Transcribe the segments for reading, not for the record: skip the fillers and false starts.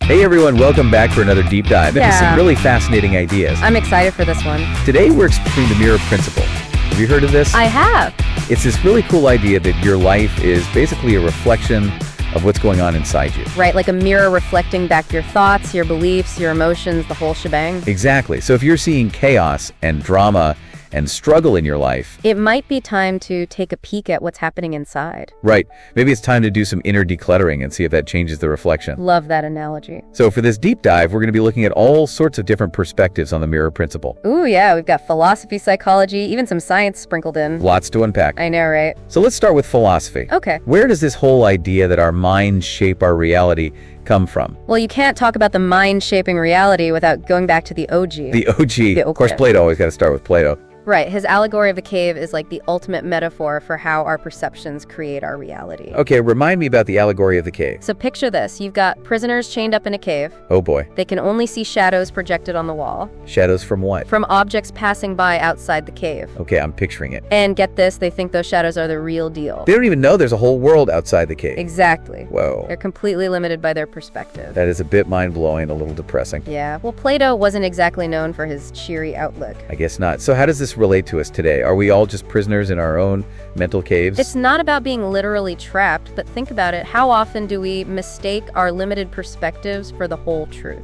Hey everyone, welcome back for another deep dive into some really fascinating ideas. I'm excited for this one. Today we're exploring the mirror principle. Have you heard of this? I have. It's this really cool idea that your life is basically a reflection of what's going on inside you. Right, like a mirror reflecting back your thoughts, your beliefs, your emotions, the whole shebang. Exactly. So if you're seeing chaos and drama and struggle in your life, it might be time to take a peek at what's happening inside. Right. Maybe it's time to do some inner decluttering and see if that changes the reflection. Love that analogy. So for this deep dive, we're going to be looking at all sorts of different perspectives on the mirror principle. Ooh, yeah, we've got philosophy, psychology, even some science sprinkled in. Lots to unpack. I know, right? So let's start with philosophy. Okay. Where does this whole idea that our minds shape our reality come from? Well, you can't talk about the mind shaping reality without going back to the OG. The OG. Of course, Plato, always got to start with Plato. Right, his Allegory of the Cave is like the ultimate metaphor for how our perceptions create our reality. Okay, remind me about the Allegory of the Cave. So picture this, you've got prisoners chained up in a cave. Oh boy. They can only see shadows projected on the wall. Shadows from what? From objects passing by outside the cave. Okay, I'm picturing it. And get this, they think those shadows are the real deal. They don't even know there's a whole world outside the cave. Exactly. Whoa. They're completely limited by their perspective. That is a bit mind-blowing, a little depressing. Yeah, well, Plato wasn't exactly known for his cheery outlook. I guess not. So how does this relate to us today? Are we all just prisoners in our own mental caves? It's not about being literally trapped, but think about it. How often do we mistake our limited perspectives for the whole truth?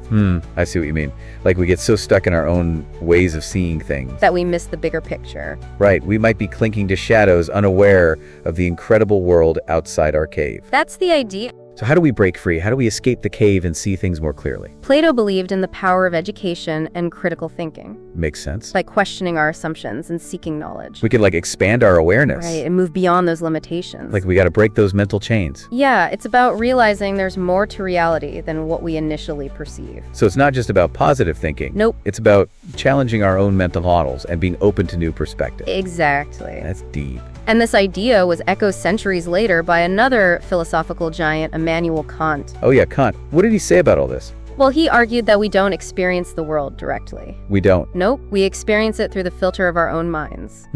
I see what you mean. Like we get so stuck in our own ways of seeing things that we miss the bigger picture. Right. We might be clinking to shadows, unaware of the incredible world outside our cave. That's the idea. So how do we break free? How do we escape the cave and see things more clearly? Plato believed in the power of education and critical thinking. Makes sense. By questioning our assumptions and seeking knowledge. We could expand our awareness. Right, and move beyond those limitations. We got to break those mental chains. Yeah, it's about realizing there's more to reality than what we initially perceive. So it's not just about positive thinking. Nope. It's about challenging our own mental models and being open to new perspectives. Exactly. That's deep. And this idea was echoed centuries later by another philosophical giant, Immanuel Kant. Oh yeah, Kant. What did he say about all this? Well, he argued that we don't experience the world directly. We don't? Nope, we experience it through the filter of our own minds.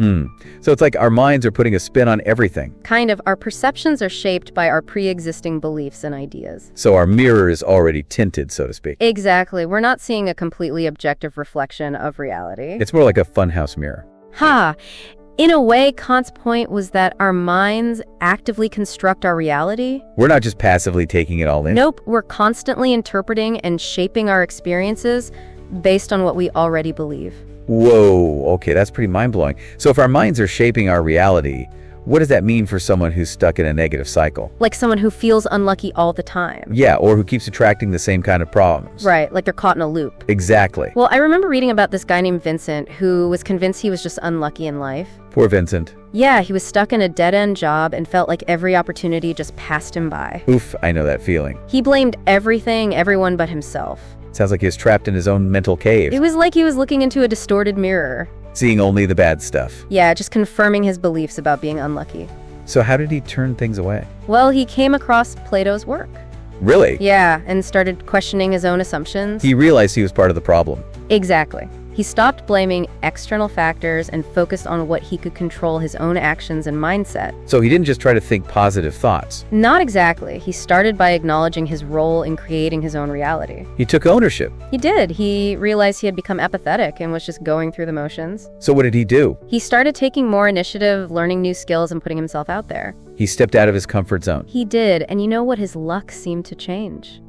So it's like our minds are putting a spin on everything. Kind of. Our perceptions are shaped by our pre-existing beliefs and ideas. So our mirror is already tinted, so to speak. Exactly. We're not seeing a completely objective reflection of reality. It's more like a funhouse mirror. In a way, Kant's point was that our minds actively construct our reality. We're not just passively taking it all in. Nope, we're constantly interpreting and shaping our experiences based on what we already believe. Whoa, okay, that's pretty mind-blowing. So if our minds are shaping our reality, what does that mean for someone who's stuck in a negative cycle? Like someone who feels unlucky all the time. Yeah, or who keeps attracting the same kind of problems. Right, like they're caught in a loop. Exactly. Well, I remember reading about this guy named Vincent who was convinced he was just unlucky in life. Poor Vincent. Yeah, he was stuck in a dead-end job and felt like every opportunity just passed him by. Oof, I know that feeling. He blamed everything, everyone but himself. Sounds like he was trapped in his own mental cave. It was like he was looking into a distorted mirror. Seeing only the bad stuff. Yeah, just confirming his beliefs about being unlucky. So how did he turn things away? Well, he came across Plato's work. Really? Yeah, and started questioning his own assumptions. He realized he was part of the problem. Exactly. He stopped blaming external factors and focused on what he could control, his own actions and mindset. So he didn't just try to think positive thoughts. Not exactly. He started by acknowledging his role in creating his own reality. He took ownership. He did. He realized he had become apathetic and was just going through the motions. So what did he do? He started taking more initiative, learning new skills, and putting himself out there. He stepped out of his comfort zone. He did, and you know what? His luck seemed to change.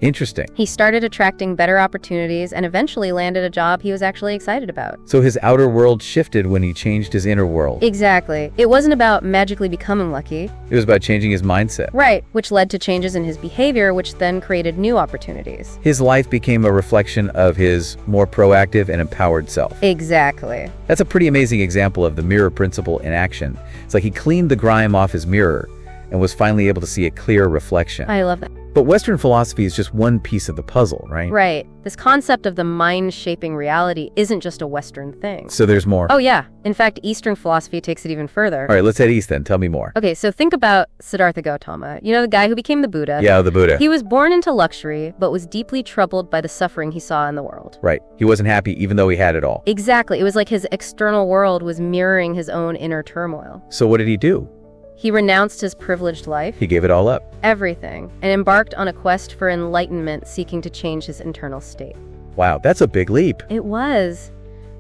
Interesting. He started attracting better opportunities and eventually landed a job he was actually excited about. So his outer world shifted when he changed his inner world. Exactly. It wasn't about magically becoming lucky. It was about changing his mindset. Right, which led to changes in his behavior, which then created new opportunities. His life became a reflection of his more proactive and empowered self. Exactly. That's a pretty amazing example of the mirror principle in action. It's like he cleaned the grime off his mirror and was finally able to see a clear reflection. I love that. But Western philosophy is just one piece of the puzzle, right? Right. This concept of the mind shaping reality isn't just a Western thing. So there's more. Oh yeah. In fact, Eastern philosophy takes it even further. All right, let's head east then. Tell me more. Okay, so think about Siddhartha Gautama. You know, the guy who became the Buddha? Yeah, the Buddha. He was born into luxury, but was deeply troubled by the suffering he saw in the world. Right. He wasn't happy even though he had it all. Exactly. It was like his external world was mirroring his own inner turmoil. So what did he do? He renounced his privileged life, He gave it all up. everything, and embarked on a quest for enlightenment, seeking to change his internal state. Wow, that's a big leap. It was.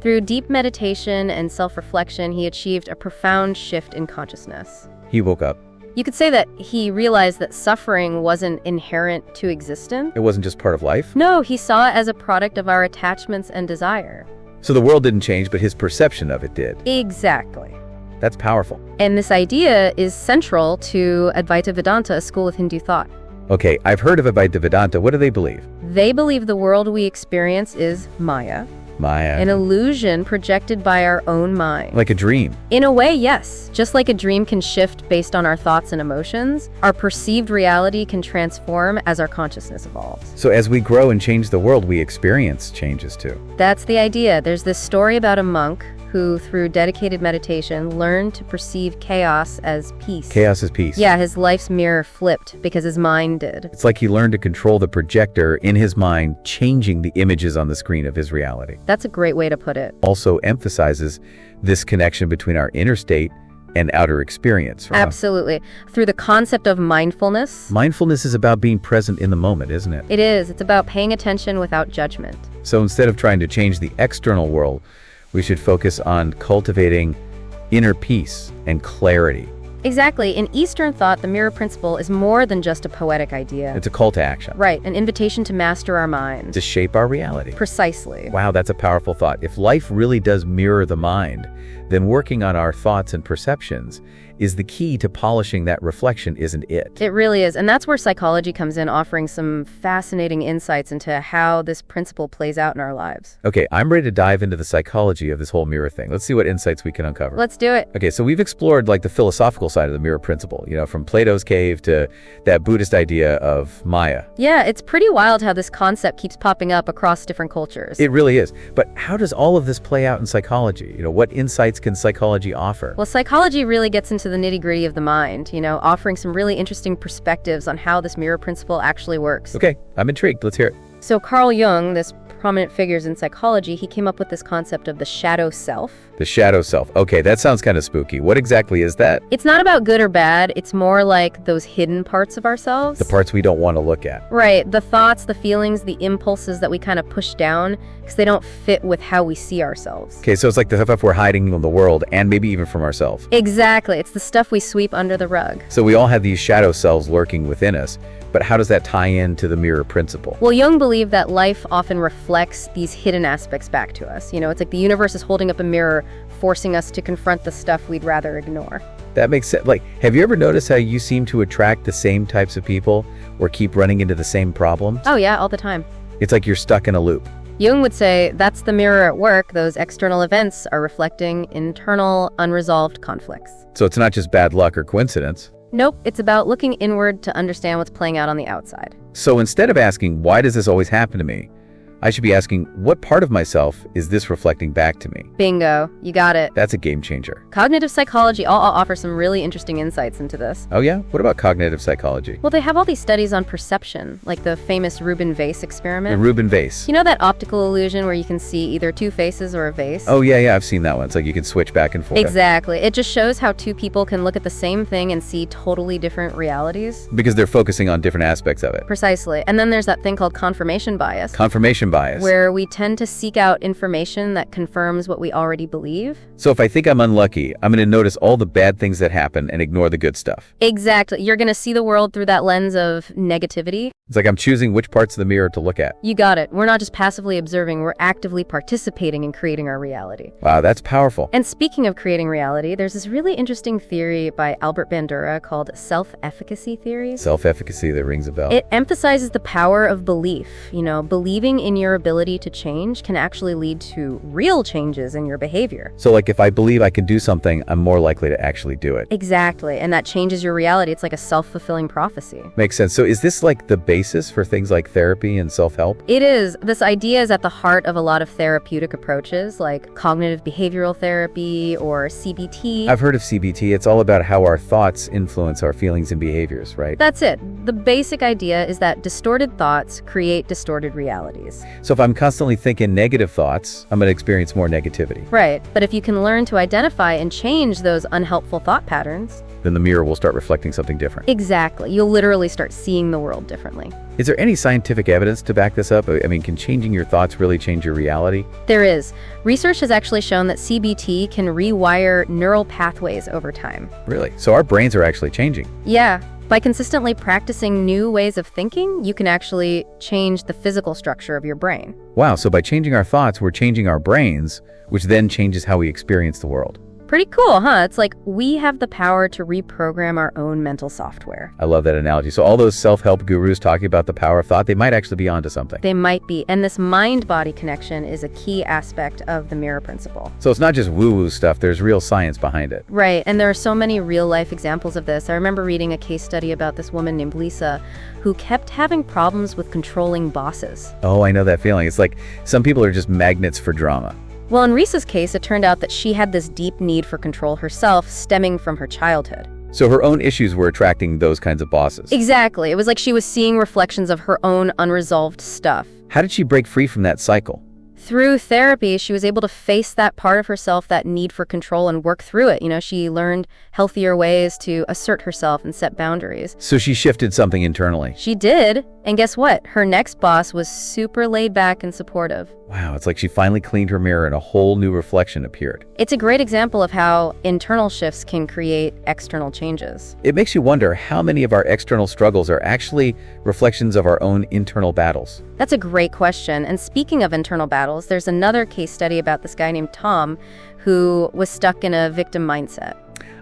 Through deep meditation and self-reflection, he achieved a profound shift in consciousness. He woke up. You could say that he realized that suffering wasn't inherent to existence. It wasn't just part of life. No, he saw it as a product of our attachments and desire. So the world didn't change, but his perception of it did. Exactly. That's powerful. And this idea is central to Advaita Vedanta, a school of Hindu thought. Okay, I've heard of Advaita Vedanta. What do they believe? They believe the world we experience is Maya, an illusion projected by our own mind. Like a dream. In a way, yes. Just like a dream can shift based on our thoughts and emotions, our perceived reality can transform as our consciousness evolves. So as we grow and change the world, we experience changes too. That's the idea. There's this story about a monk who, through dedicated meditation, learned to perceive chaos as peace. Chaos is peace. Yeah, his life's mirror flipped because his mind did. It's like he learned to control the projector in his mind, changing the images on the screen of his reality. That's a great way to put it. Also emphasizes this connection between our inner state and outer experience. Right? Absolutely. Through the concept of mindfulness. Mindfulness is about being present in the moment, isn't it? It is. It's about paying attention without judgment. So instead of trying to change the external world, we should focus on cultivating inner peace and clarity. Exactly. In Eastern thought, the mirror principle is more than just a poetic idea. It's a call to action. Right, an invitation to master our mind. To shape our reality. Precisely. Wow, that's a powerful thought. If life really does mirror the mind, then working on our thoughts and perceptions is the key to polishing that reflection, isn't it? It really is. And that's where psychology comes in, offering some fascinating insights into how this principle plays out in our lives. Okay, I'm ready to dive into the psychology of this whole mirror thing. Let's see what insights we can uncover. Let's do it. Okay, so we've explored like the philosophical side of the mirror principle, from Plato's cave to that Buddhist idea of Maya. Yeah, it's pretty wild how this concept keeps popping up across different cultures. It really is. But how does all of this play out in psychology? What insights can psychology offer? Well, psychology really gets into the nitty-gritty of the mind, offering some really interesting perspectives on how this mirror principle actually works. Okay, I'm intrigued. Let's hear it. So Carl Jung, this prominent figures in psychology, he came up with this concept of the shadow self. The shadow self. Okay, that sounds kind of spooky. What exactly is that? It's not about good or bad. It's more like those hidden parts of ourselves. The parts we don't want to look at. Right. The thoughts, the feelings, the impulses that we kind of push down because they don't fit with how we see ourselves. Okay, so it's like the stuff we're hiding from the world and maybe even from ourselves. Exactly. It's the stuff we sweep under the rug. So we all have these shadow selves lurking within us. But how does that tie into the mirror principle? Well, Jung believed that life often reflects these hidden aspects back to us. It's like the universe is holding up a mirror, forcing us to confront the stuff we'd rather ignore. That makes sense. Like, have you ever noticed how you seem to attract the same types of people or keep running into the same problems? Oh yeah, all the time. It's like you're stuck in a loop. Jung would say that's the mirror at work. Those external events are reflecting internal, unresolved conflicts. So it's not just bad luck or coincidence. Nope, it's about looking inward to understand what's playing out on the outside. So instead of asking, why does this always happen to me? I should be asking, what part of myself is this reflecting back to me? Bingo, you got it. That's a game changer. Cognitive psychology all offer some really interesting insights into this. Oh yeah? What about cognitive psychology? Well, they have all these studies on perception, like the famous Rubin vase experiment. The Rubin vase. You know that optical illusion where you can see either two faces or a vase? Oh yeah, I've seen that one. It's like you can switch back and forth. Exactly. It just shows how two people can look at the same thing and see totally different realities. Because they're focusing on different aspects of it. Precisely. And then there's that thing called confirmation bias. Confirmation bias. Where we tend to seek out information that confirms what we already believe. So if I think I'm unlucky, I'm going to notice all the bad things that happen and ignore the good stuff. Exactly. You're going to see the world through that lens of negativity. It's like I'm choosing which parts of the mirror to look at. You got it. We're not just passively observing, we're actively participating in creating our reality. Wow, that's powerful. And speaking of creating reality, there's this really interesting theory by Albert Bandura called self-efficacy theory. Self-efficacy, that rings a bell. It emphasizes the power of belief. Believing in your ability to change can actually lead to real changes in your behavior. So like if I believe I can do something, I'm more likely to actually do it. Exactly. And that changes your reality. It's like a self-fulfilling prophecy. Makes sense. So is this like the basis for things like therapy and self-help? It is. This idea is at the heart of a lot of therapeutic approaches like cognitive behavioral therapy or CBT. I've heard of CBT. It's all about how our thoughts influence our feelings and behaviors, right? That's it. The basic idea is that distorted thoughts create distorted realities. So if I'm constantly thinking negative thoughts, I'm going to experience more negativity. Right, but if you can learn to identify and change those unhelpful thought patterns, Then the mirror will start reflecting something different. exactly, you'll literally start seeing the world differently. Is there any scientific evidence to back this up? I mean, can changing your thoughts really change your reality? There is. Research has actually shown that CBT can rewire neural pathways over time. Really? So our brains are actually changing. Yeah, by consistently practicing new ways of thinking, you can actually change the physical structure of your brain. Wow, so by changing our thoughts, we're changing our brains, which then changes how we experience the world. Pretty cool, huh? It's like we have the power to reprogram our own mental software. I love that analogy. So all those self-help gurus talking about the power of thought, they might actually be onto something. They might be, and this mind-body connection is a key aspect of the mirror principle. So it's not just woo-woo stuff, there's real science behind it. Right, and there are so many real-life examples of this. I remember reading a case study about this woman named Lisa who kept having problems with controlling bosses. Oh, I know that feeling. It's like some people are just magnets for drama. Well, in Risa's case, it turned out that she had this deep need for control herself stemming from her childhood. So her own issues were attracting those kinds of bosses. Exactly. It was like she was seeing reflections of her own unresolved stuff. How did she break free from that cycle? Through therapy, she was able to face that part of herself, that need for control, and work through it. She learned healthier ways to assert herself and set boundaries. So she shifted something internally. She did. And guess what? Her next boss was super laid back and supportive. Wow, it's like she finally cleaned her mirror and a whole new reflection appeared. It's a great example of how internal shifts can create external changes. It makes you wonder how many of our external struggles are actually reflections of our own internal battles. That's a great question. And speaking of internal battles, there's another case study about this guy named Tom who was stuck in a victim mindset.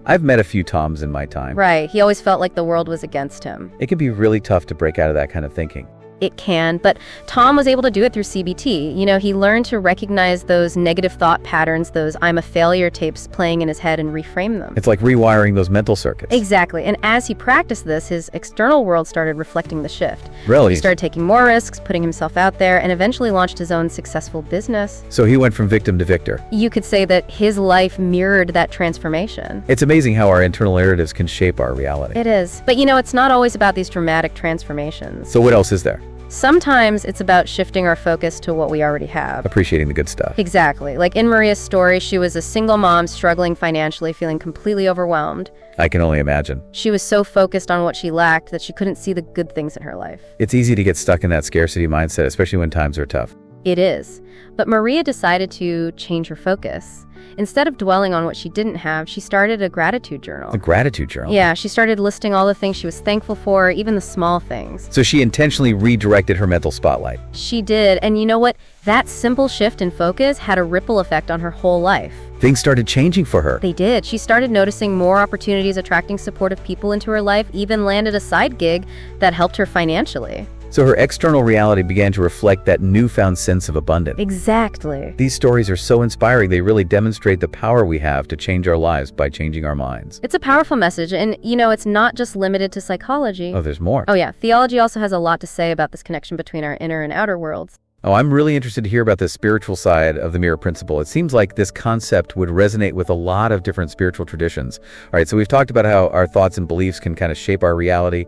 I've met a few Toms in my time. Right. He always felt like the world was against him. It can be really tough to break out of that kind of thinking. It can, but Tom was able to do it through CBT. He learned to recognize those negative thought patterns, those I'm a failure tapes playing in his head and reframe them. It's like rewiring those mental circuits. Exactly. And as he practiced this, his external world started reflecting the shift. Really? He started taking more risks, putting himself out there, and eventually launched his own successful business. So he went from victim to victor. You could say that his life mirrored that transformation. It's amazing how our internal narratives can shape our reality. It is. But it's not always about these dramatic transformations. So what else is there? Sometimes it's about shifting our focus to what we already have. Appreciating the good stuff. Exactly. Like in Maria's story, she was a single mom struggling financially, feeling completely overwhelmed. I can only imagine. She was so focused on what she lacked that she couldn't see the good things in her life. It's easy to get stuck in that scarcity mindset, especially when times are tough. It is. But Maria decided to change her focus. Instead of dwelling on what she didn't have, she started a gratitude journal. A gratitude journal? Yeah, she started listing all the things she was thankful for, even the small things. So she intentionally redirected her mental spotlight. She did, and you know what? That simple shift in focus had a ripple effect on her whole life. Things started changing for her. They did. She started noticing more opportunities, attracting supportive people into her life, even landed a side gig that helped her financially. So her external reality began to reflect that newfound sense of abundance. Exactly. These stories are so inspiring. They really demonstrate the power we have to change our lives by changing our minds. It's a powerful message, and it's not just limited to psychology. Oh, there's more. Oh yeah, theology also has a lot to say about this connection between our inner and outer worlds. Oh, I'm really interested to hear about the spiritual side of the mirror principle. It seems like this concept would resonate with a lot of different spiritual traditions. All right, so we've talked about how our thoughts and beliefs can kind of shape our reality.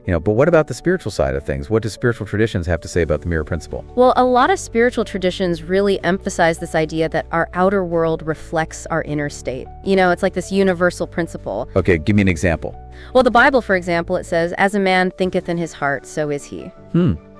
But what about the spiritual side of things? What do spiritual traditions have to say about the mirror principle? Well, a lot of spiritual traditions really emphasize this idea that our outer world reflects our inner state. It's like this universal principle. Okay, give me an example. Well, the Bible, for example, it says, "As a man thinketh in his heart, so is he."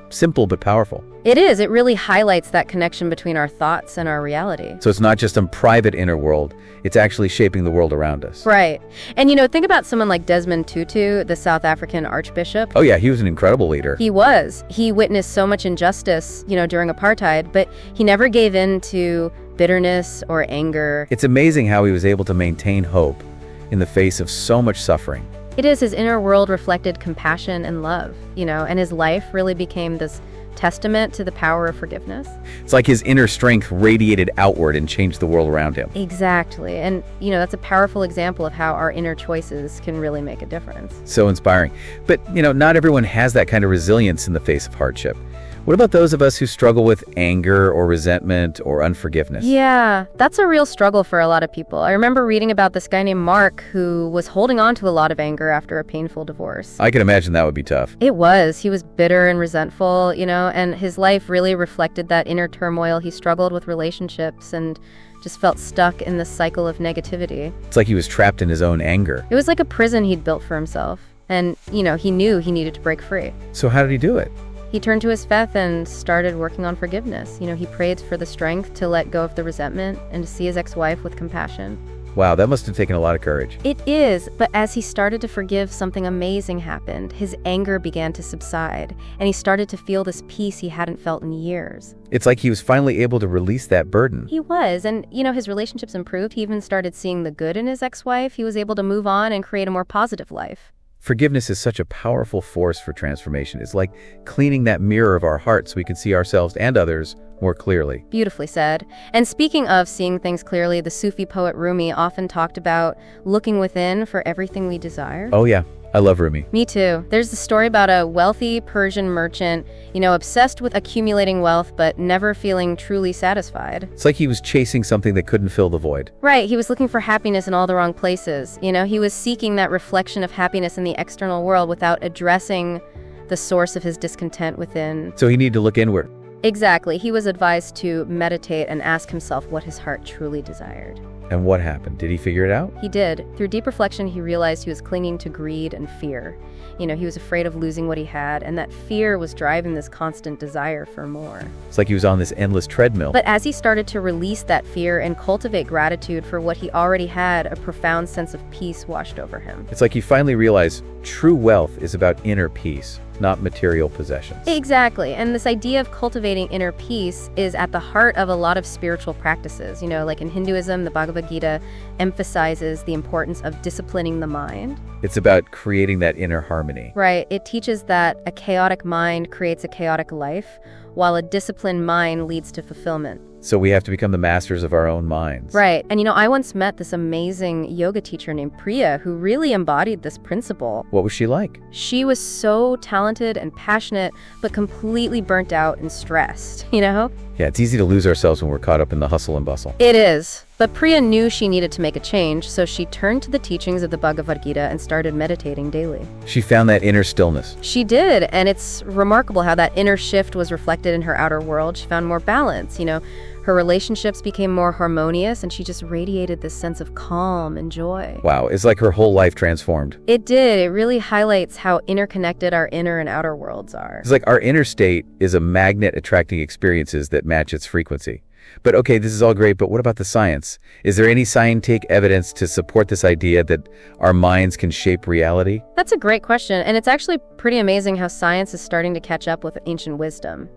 Simple but powerful. It is. It really highlights that connection between our thoughts and our reality. So it's not just a private inner world, it's actually shaping the world around us. Right. And think about someone like Desmond Tutu, the South African archbishop. Oh yeah, he was an incredible leader. He was. He witnessed so much injustice, during apartheid, but he never gave in to bitterness or anger. It's amazing how he was able to maintain hope in the face of so much suffering. It is. His inner world reflected compassion and love, and his life really became this testament to the power of forgiveness. It's like his inner strength radiated outward and changed the world around him. Exactly. And, that's a powerful example of how our inner choices can really make a difference. So inspiring. But, not everyone has that kind of resilience in the face of hardship. What about those of us who struggle with anger or resentment or unforgiveness? Yeah, that's a real struggle for a lot of people. I remember reading about this guy named Mark who was holding on to a lot of anger after a painful divorce. I can imagine that would be tough. It was. He was bitter and resentful, and his life really reflected that inner turmoil. He struggled with relationships and just felt stuck in this cycle of negativity. It's like he was trapped in his own anger. It was like a prison he'd built for himself. And, he knew he needed to break free. So how did he do it? He turned to his faith and started working on forgiveness. He prayed for the strength to let go of the resentment and to see his ex-wife with compassion. Wow, that must have taken a lot of courage. It is, but as he started to forgive, something amazing happened. His anger began to subside, and he started to feel this peace he hadn't felt in years. It's like he was finally able to release that burden. He was, and his relationships improved. He even started seeing the good in his ex-wife. He was able to move on and create a more positive life. Forgiveness is such a powerful force for transformation. It's like cleaning that mirror of our heart so we can see ourselves and others more clearly. Beautifully said. And speaking of seeing things clearly, the Sufi poet Rumi often talked about looking within for everything we desire. Oh yeah, I love Rumi. Me too. There's the story about a wealthy Persian merchant, obsessed with accumulating wealth but never feeling truly satisfied. It's like he was chasing something that couldn't fill the void. Right, he was looking for happiness in all the wrong places. He was seeking that reflection of happiness in the external world without addressing the source of his discontent within. So he needed to look inward. Exactly. He was advised to meditate and ask himself what his heart truly desired. And what happened? Did he figure it out? He did. Through deep reflection, he realized he was clinging to greed and fear. He was afraid of losing what he had, and that fear was driving this constant desire for more. It's like he was on this endless treadmill. But as he started to release that fear and cultivate gratitude for what he already had, a profound sense of peace washed over him. It's like he finally realized true wealth is about inner peace, not material possessions. Exactly. And this idea of cultivating inner peace is at the heart of a lot of spiritual practices. Like in Hinduism, the Bhagavad Gita emphasizes the importance of disciplining the mind. It's about creating that inner harmony. Right. It teaches that a chaotic mind creates a chaotic life, while a disciplined mind leads to fulfillment. So we have to become the masters of our own minds. Right. And I once met this amazing yoga teacher named Priya who really embodied this principle. What was she like? She was so talented and passionate, but completely burnt out and stressed, Yeah, it's easy to lose ourselves when we're caught up in the hustle and bustle. It is. But Priya knew she needed to make a change, so she turned to the teachings of the Bhagavad Gita and started meditating daily. She found that inner stillness. She did, and it's remarkable how that inner shift was reflected in her outer world. She found more balance, Her relationships became more harmonious, and she just radiated this sense of calm and joy. Wow, it's like her whole life transformed. It did. It really highlights how interconnected our inner and outer worlds are. It's like our inner state is a magnet attracting experiences that match its frequency. But okay, this is all great, but what about the science? Is there any scientific evidence to support this idea that our minds can shape reality? That's a great question, and it's actually pretty amazing how science is starting to catch up with ancient wisdom,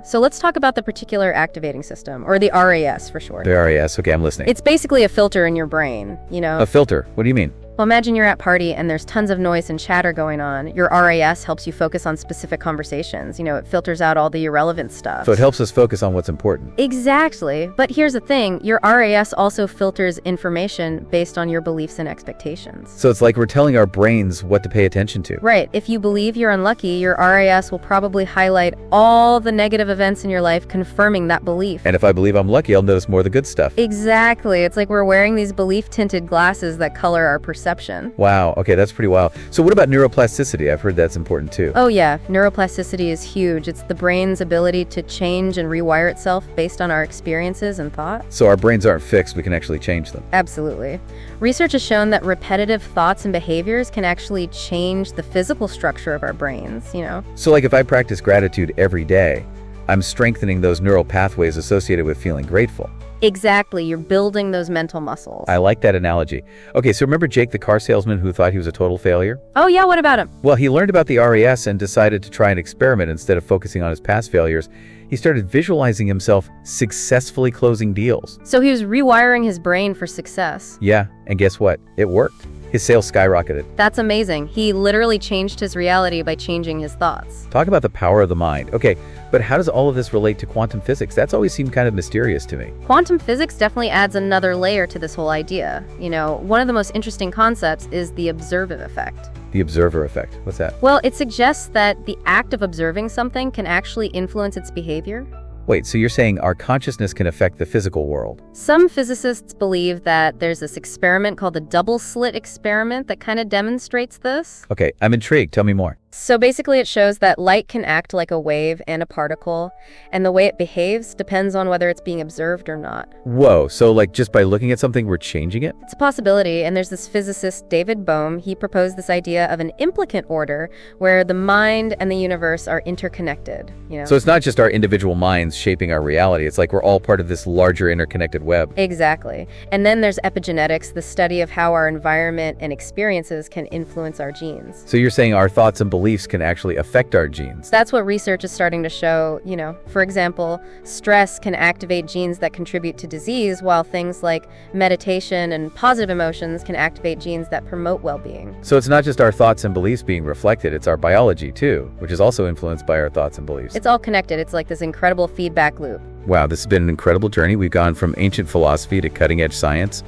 So let's talk about the reticular activating system, or the RAS for short. The RAS, okay, I'm listening. It's basically a filter in your brain, A filter? What do you mean? Well, imagine you're at a party and there's tons of noise and chatter going on. Your RAS helps you focus on specific conversations. It filters out all the irrelevant stuff. So it helps us focus on what's important. Exactly. But here's the thing. Your RAS also filters information based on your beliefs and expectations. So it's like we're telling our brains what to pay attention to. Right. If you believe you're unlucky, your RAS will probably highlight all the negative events in your life, confirming that belief. And if I believe I'm lucky, I'll notice more of the good stuff. Exactly. It's like we're wearing these belief-tinted glasses that color our perception. Wow, okay, that's pretty wild. So what about neuroplasticity? I've heard that's important too. Oh yeah, neuroplasticity is huge. It's the brain's ability to change and rewire itself based on our experiences and thoughts. So our brains aren't fixed, we can actually change them. Absolutely. Research has shown that repetitive thoughts and behaviors can actually change the physical structure of our brains, So like if I practice gratitude every day, I'm strengthening those neural pathways associated with feeling grateful. Exactly. You're building those mental muscles. I like that analogy. Okay, so remember Jake, the car salesman who thought he was a total failure? Oh yeah, what about him? Well, he learned about the RAS and decided to try an experiment. Instead of focusing on his past failures, he started visualizing himself successfully closing deals. So he was rewiring his brain for success. Yeah, and guess what? It worked. His sales skyrocketed. That's amazing. He literally changed his reality by changing his thoughts. Talk about the power of the mind. Okay, but how does all of this relate to quantum physics? That's always seemed kind of mysterious to me. Quantum physics definitely adds another layer to this whole idea. One of the most interesting concepts is the observative effect. The observer effect. What's that? Well, it suggests that the act of observing something can actually influence its behavior. Wait, so you're saying our consciousness can affect the physical world? Some physicists believe that there's this experiment called the double slit experiment that kind of demonstrates this. Okay, I'm intrigued. Tell me more. So basically it shows that light can act like a wave and a particle, and the way it behaves depends on whether it's being observed or not. Whoa, so like just by looking at something, we're changing it? It's a possibility, and there's this physicist, David Bohm. He proposed this idea of an implicant order where the mind and the universe are interconnected. So it's not just our individual minds shaping our reality. It's like we're all part of this larger interconnected web. Exactly. And then there's epigenetics, the study of how our environment and experiences can influence our genes. So you're saying our thoughts and beliefs can actually affect our genes? That's what research is starting to show. For example, stress can activate genes that contribute to disease, while things like meditation and positive emotions can activate genes that promote well-being. So it's not just our thoughts and beliefs being reflected, it's our biology too, which is also influenced by our thoughts and beliefs. It's all connected. It's like this incredible feedback loop. Wow, this has been an incredible journey. We've gone from ancient philosophy to cutting-edge science,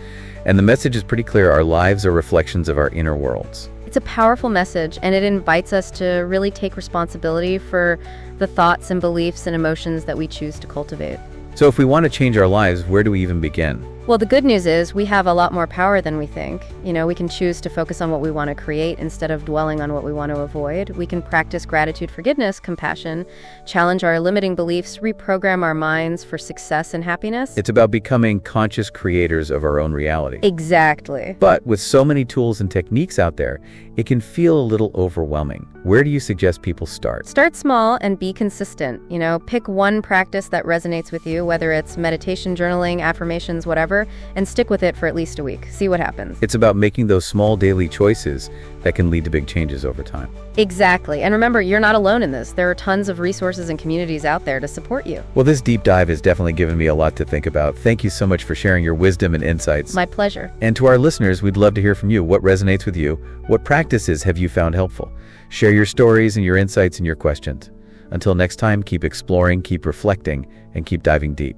and the message is pretty clear. Our lives are reflections of our inner worlds. It's a powerful message, and it invites us to really take responsibility for the thoughts and beliefs and emotions that we choose to cultivate. So if we want to change our lives, where do we even begin? Well, the good news is we have a lot more power than we think. We can choose to focus on what we want to create instead of dwelling on what we want to avoid. We can practice gratitude, forgiveness, compassion, challenge our limiting beliefs, reprogram our minds for success and happiness. It's about becoming conscious creators of our own reality. Exactly. But with so many tools and techniques out there, it can feel a little overwhelming. Where do you suggest people start? Start small and be consistent. Pick one practice that resonates with you, whether it's meditation, journaling, affirmations, whatever, and stick with it for at least a week. See what happens. It's about making those small daily choices that can lead to big changes over time. Exactly. And remember, you're not alone in this. There are tons of resources and communities out there to support you. Well, this deep dive has definitely given me a lot to think about. Thank you so much for sharing your wisdom and insights. My pleasure. And to our listeners, we'd love to hear from you. What resonates with you? What practices have you found helpful? Share your stories and your insights and your questions. Until next time, keep exploring, keep reflecting, and keep diving deep.